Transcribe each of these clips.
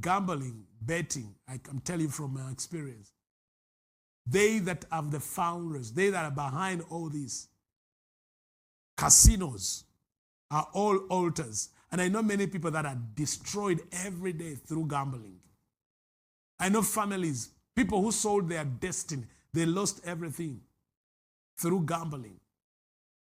Gambling, betting, I can tell you from my experience, they that have the founders, they that are behind all these casinos are all altars. And I know many people that are destroyed every day through gambling. I know families, people who sold their destiny, they lost everything through gambling.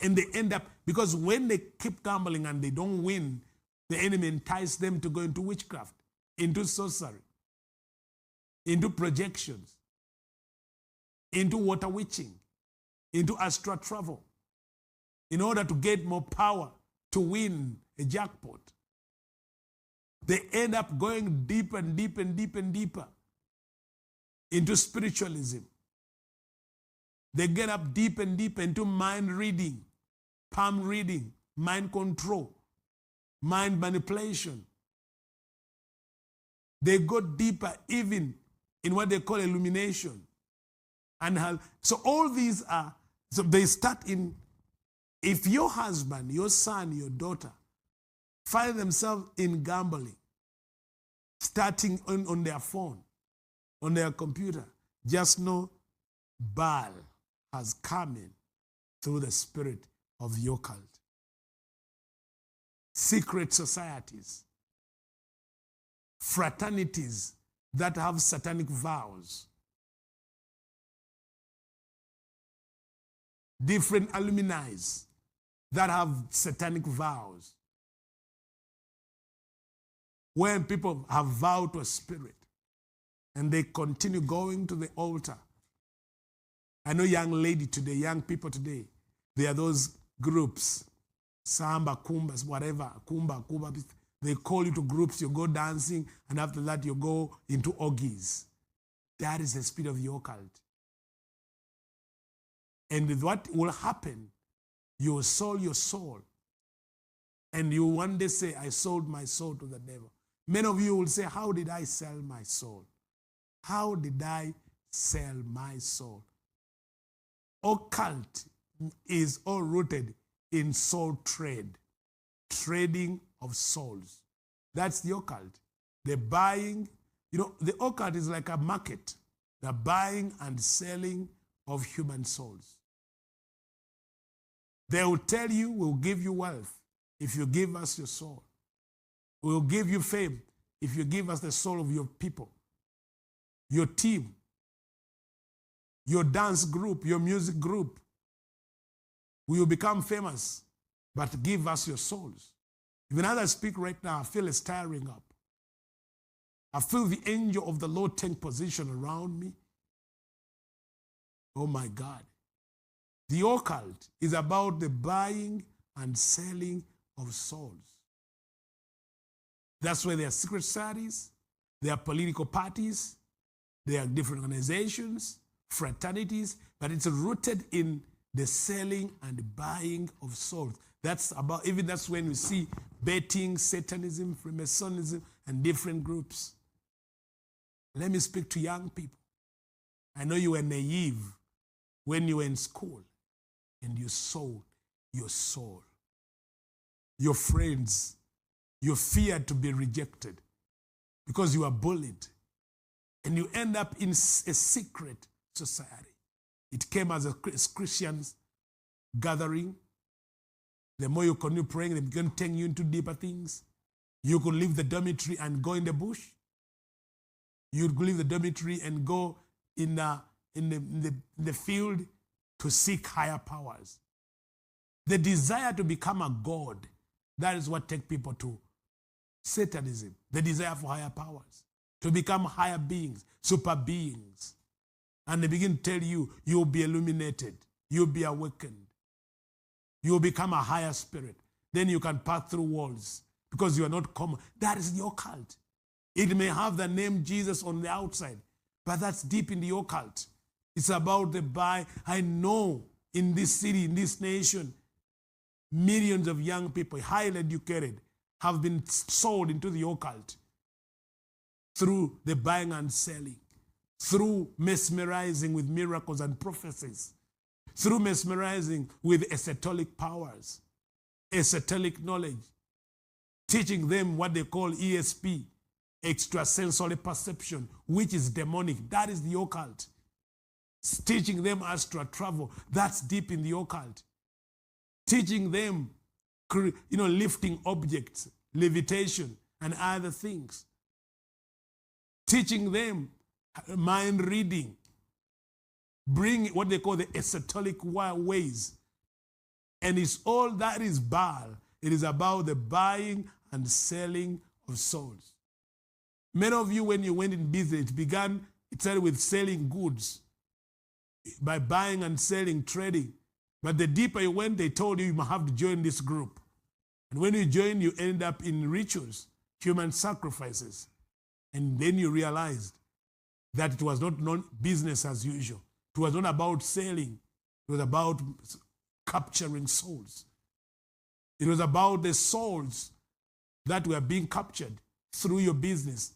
And they end up, because when they keep gambling and they don't win, the enemy entices them to go into witchcraft, into sorcery, into projections, into water witching, into astral travel, in order to get more power to win a jackpot. They end up going deeper and deeper and deeper and deeper into spiritualism. They get up deep and deep into mind reading, palm reading, mind control, mind manipulation. They go deeper even in what they call illumination. And so all these are, so they start in, if your husband, your son, your daughter find themselves in gambling, starting on their phone, on their computer, just know Baal has come in through the spirit of the occult. Secret societies, fraternities that have satanic vows, different alumni that have satanic vows. When people have vowed to a spirit and they continue going to the altar. I know young lady today, young people today, there are those groups, Samba, Kumbas, whatever, Kumba, they call you to groups, you go dancing, and after that you go into orgies. That is the spirit of the occult. And what will happen, you will sell your soul. And you one day say, I sold my soul to the devil. Many of you will say, how did I sell my soul? How did I sell my soul? Occult is all rooted in soul trade, trading of souls. That's the occult. The buying, the occult is like a market, the buying and selling of human souls. They will tell you, we'll give you wealth if you give us your soul. We'll give you fame if you give us the soul of your people, your team, your dance group, your music group. We will become famous, but give us your souls. Even as I speak right now, I feel it stirring up. I feel the angel of the Lord take position around me. Oh my God. The occult is about the buying and selling of souls. That's why there are secret societies, there are political parties, there are different organizations, fraternities, but it's rooted in the selling and buying of souls. That's when you see betting, Satanism, Freemasonism, and different groups. Let me speak to young people. I know you were naive when you were in school and you sold your soul. Your friends, you feared to be rejected because you were bullied. And you end up in a secret society. It came as a Christians gathering. The more you continue praying, they begin taking you into deeper things. You could leave the dormitory and go in the bush. You could leave the dormitory and go in the field to seek higher powers. The desire to become a god, that is what takes people to Satanism. The desire for higher powers, to become higher beings, super beings. And they begin to tell you, you'll be illuminated, you'll be awakened, you'll become a higher spirit. Then you can pass through walls because you are not common. That is the occult. It may have the name Jesus on the outside, but that's deep in the occult. It's about the buy. I know in this city, in this nation, millions of young people, highly educated, have been sold into the occult through the buying and selling, through mesmerizing with miracles and prophecies, through mesmerizing with esoteric powers, esoteric knowledge, teaching them what they call ESP, extrasensory perception, which is demonic. That is the occult. Teaching them astral travel, that's deep in the occult. Teaching them, lifting objects, levitation, and other things. Teaching them mind reading, bring what they call the esoteric ways. And it's all that is Baal. It is about the buying and selling of souls. Many of you, when you went in business, it started with selling goods, by buying and selling, trading. But the deeper you went, they told you have to join this group. And when you join, you end up in rituals, human sacrifices. And then you realized that it was not business as usual. It was not about selling. It was about capturing souls. It was about the souls that were being captured through your business,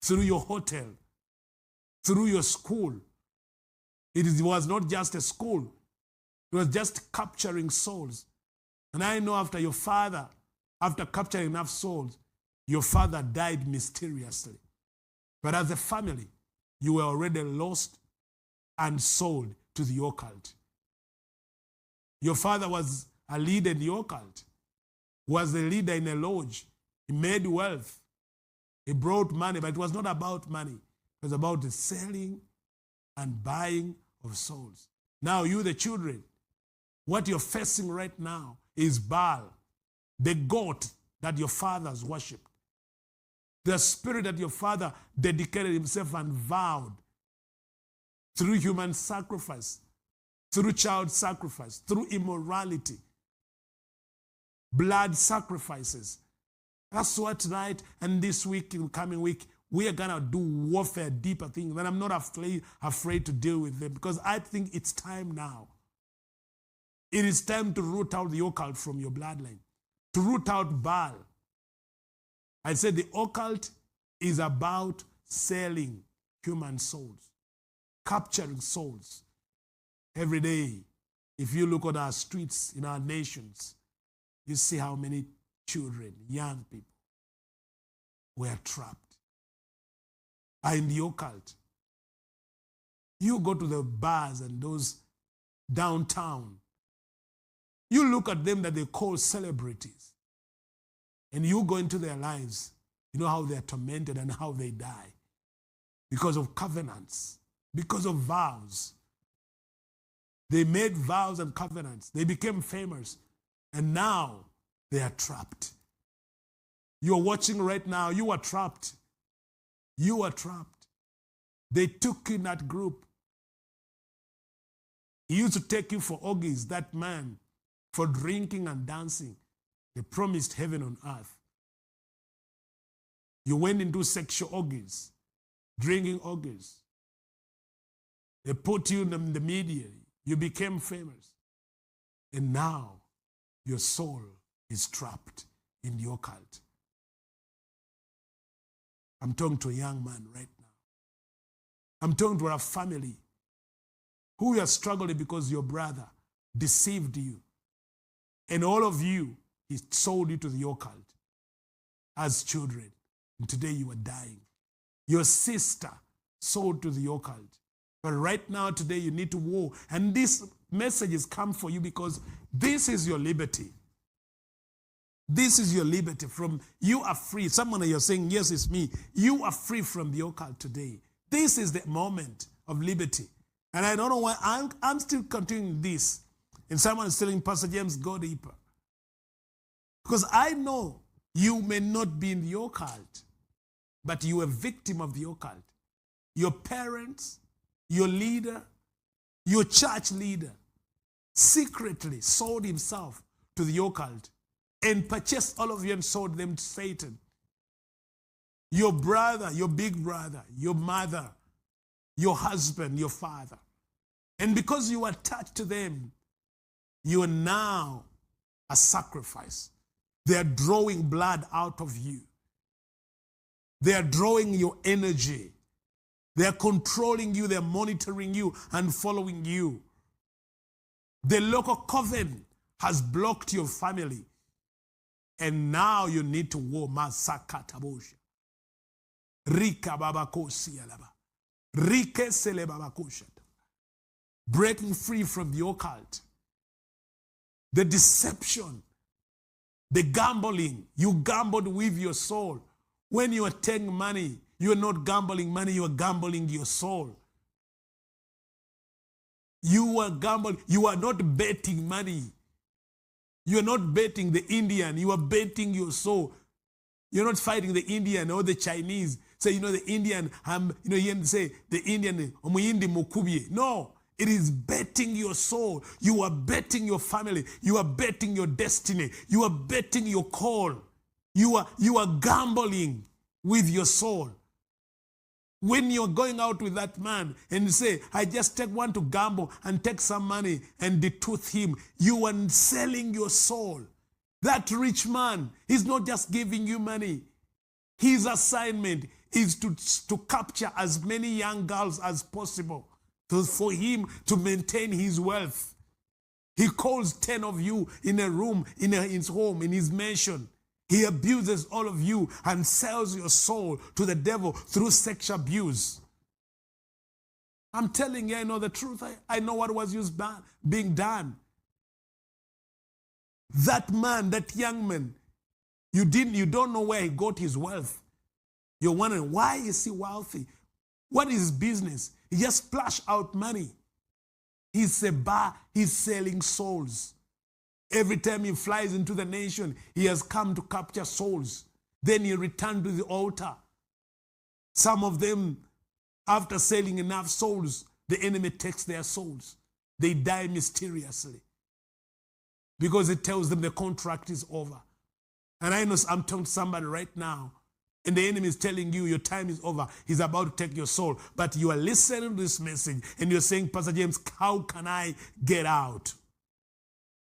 through your hotel, through your school. It was not just a school. It was just capturing souls. And I know after capturing enough souls, your father died mysteriously. But as a family, you were already lost and sold to the occult. Your father was a leader in the occult, was a leader in a lodge. He made wealth. He brought money, but it was not about money. It was about the selling and buying of souls. Now you, the children, what you're facing right now is Baal, the god that your fathers worshipped. The spirit that your father dedicated himself and vowed through human sacrifice, through child sacrifice, through immorality, blood sacrifices. That's what tonight and this week, in coming week, we are going to do warfare, deeper things. And I'm not afraid to deal with them because I think it's time now. It is time to root out the occult from your bloodline, to root out Baal. I said the occult is about selling human souls, capturing souls. Every day, if you look at our streets in our nations, you see how many children, young people, were trapped. Are in the occult. You go to the bars and those downtown, you look at them that they call celebrities, and you go into their lives, you know how they're tormented and how they die because of covenants, because of vows. They made vows and covenants. They became famous, and now they are trapped. You're watching right now, you are trapped. You are trapped. They took you in that group. He used to take you for orgies, that man, for drinking and dancing. They promised heaven on earth. You went into sexual orgies, drinking orgies. They put you in the media. You became famous. And now your soul is trapped in the occult. I'm talking to a young man right now. I'm talking to a family who are struggling because your brother deceived you. And all of you, he sold you to the occult as children. And today you are dying. Your sister sold to the occult. But right now, today, you need to war. And this message has come for you because this is your liberty. This is your liberty. You are free. Someone you're saying, yes, it's me. You are free from the occult today. This is the moment of liberty. And I don't know why I'm still continuing this. And someone is telling Pastor James, go deeper. Because I know you may not be in the occult, but you are a victim of the occult. Your parents, your leader, your church leader, secretly sold himself to the occult and purchased all of you and sold them to Satan. Your brother, your big brother, your mother, your husband, your father. And because you are attached to them, you are now a sacrifice. They are drawing blood out of you. They are drawing your energy. They are controlling you. They are monitoring you and following you. The local coven has blocked your family. And now you need to war. Rika babakosi alaba. Rike sele babakoshat. Breaking free from the occult. The deception. The gambling. You gambled with your soul. When you are taking money, you are not gambling money, you are gambling your soul. You are gambling. You are not betting money. You are not betting the Indian. You are betting your soul. You're not fighting the Indian or the Chinese. Say, the Indian, you say, the Indian, no. It is betting your soul. You are betting your family. You are betting your destiny. You are betting your call. You are gambling with your soul. When you're going out with that man and you say, I just take one to gamble and take some money and detooth him, you are selling your soul. That rich man is not just giving you money. His assignment is to capture as many young girls as possible for him to maintain his wealth. He calls 10 of you in a room, in his home, in his mansion. He abuses all of you and sells your soul to the devil through sexual abuse. I'm telling you, I know the truth. I know what was being done. That man, that young man, you don't know where he got his wealth. You're wondering, why is he wealthy? What is his business? He just splash out money. He's a bar, he's selling souls. Every time he flies into the nation, he has come to capture souls. Then he returned to the altar. Some of them, after selling enough souls, the enemy takes their souls. They die mysteriously because it tells them the contract is over. And I know I'm talking to somebody right now, and the enemy is telling you your time is over. He's about to take your soul. But you are listening to this message, and you're saying, Pastor James, how can I get out?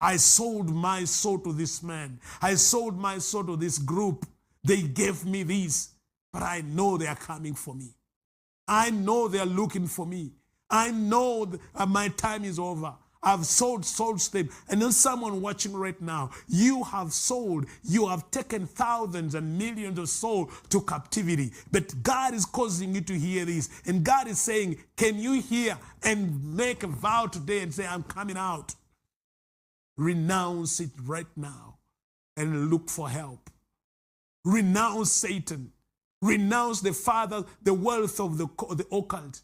I sold my soul to this man. I sold my soul to this group. They gave me this, but I know they are coming for me. I know they are looking for me. I know that my time is over. I've sold souls to them. And then someone watching right now, you have sold, you have taken thousands and millions of souls to captivity. But God is causing you to hear this. And God is saying, can you hear and make a vow today and say, I'm coming out? Renounce it right now and look for help. Renounce Satan. Renounce the father, the wealth of the occult.